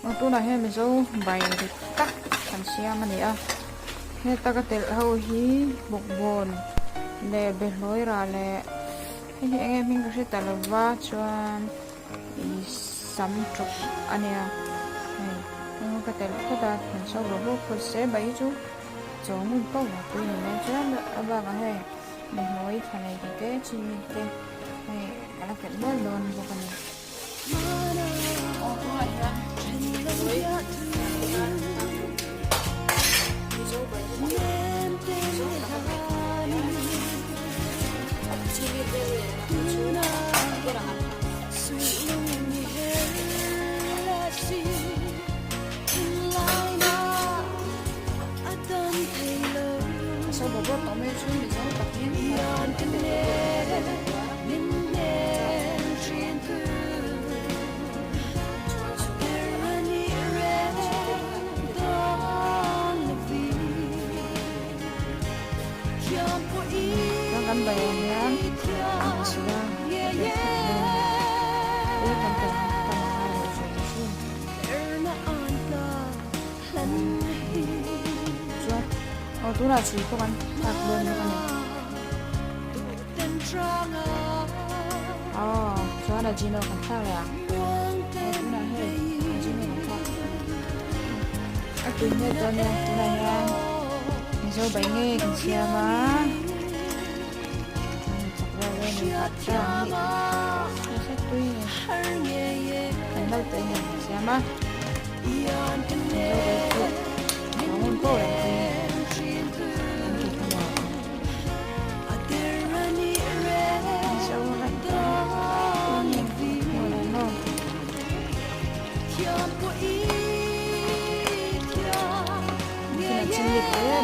tu na he mi zo bai ri tak kan siam ani a he taka tel ho hi bok bon le be hloi ra le he enge ming ka talawa chuan I sam truk ania he ka tel ko da kan so ro ko se bai chu chong mun ko wa tu ni na chuan aba ga he me hloi thanai ke chi mi te he ala kel bol don bo kan sau bộ bút tổng mấy chuyến bị gió tập nhiên nó gắn bè nhá sudah dia kan tu là chỉ có bắn thật luôn cho con này cho là chỉ nó còn khác là tu là hơi chỉ nó còn khác các quý nhân cho nha tu là nha dâu bánh nghe còn chia má chặt ra lên mình thật ra nó sẽ tuy thành đâu tới hình chia má dâu bánh phụ nó muốn cô là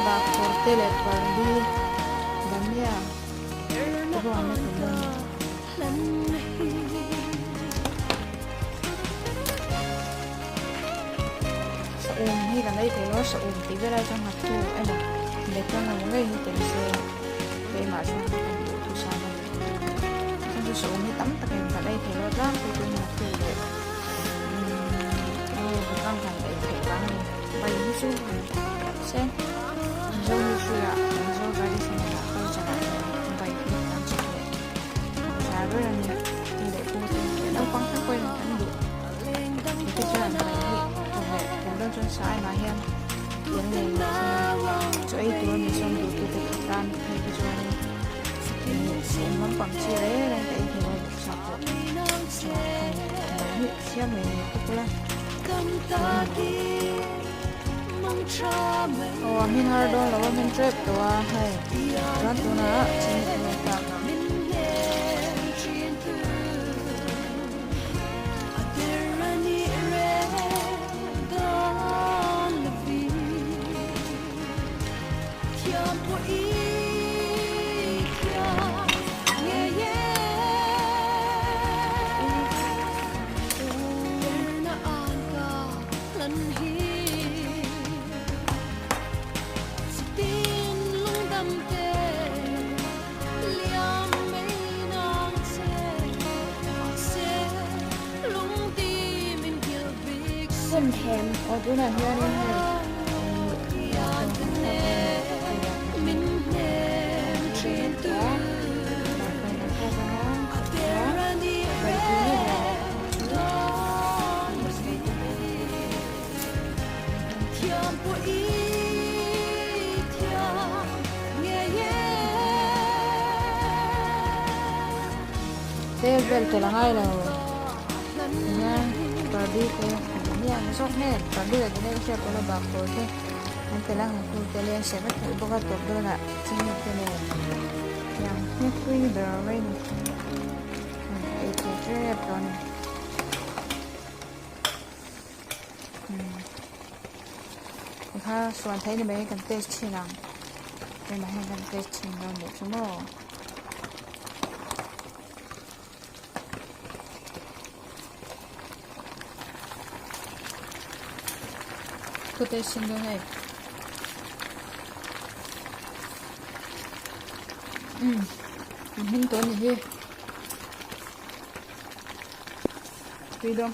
bà có telephone đi đánh nha cái bọn nó cũng lên sợ ôm như là đây thì nó sợ ôm tí với đây trong mặt thu em ạ để cho nó những cái như tiền xe để mà xong thu sao đây xong tôi sợ ôm như tắm tập hình vào đây thì nó rác tôi mặt thu để căng thẳng để thể bán bay đi xuống xem dâu như suy ạ dâu ra đi xem là tôi chẳng hạn vậy thì làm sao để giá rất là nhiều thì để cô xem để đâu quăng thắc quên là đủ thì cái chuyện này thì hệ cũng đơn chân sai mà hen tiếng này cho ấy tôi mình xong đủ từ từ tan thì cái chuyện này thì món quảng chia đấy lên đấy thì nó được sạch rồi đấy xem mình cũng là min har don lawa min trap to a hai ran tu na chin ni ta Xem thèm ở chỗ này nha nên là thế về từ là ngay là nha và đi cái yang sok ne tadi lagi ni saya pernah bakul tu nanti lah aku kalian saya nak buka top dulu nak sini tu ni yang ni free the rain itu je pun ha soal thấy ni mấy cần test chi nào đây mà hay cần test chi nào một số mò quotation do này hình tuần gì vì đồng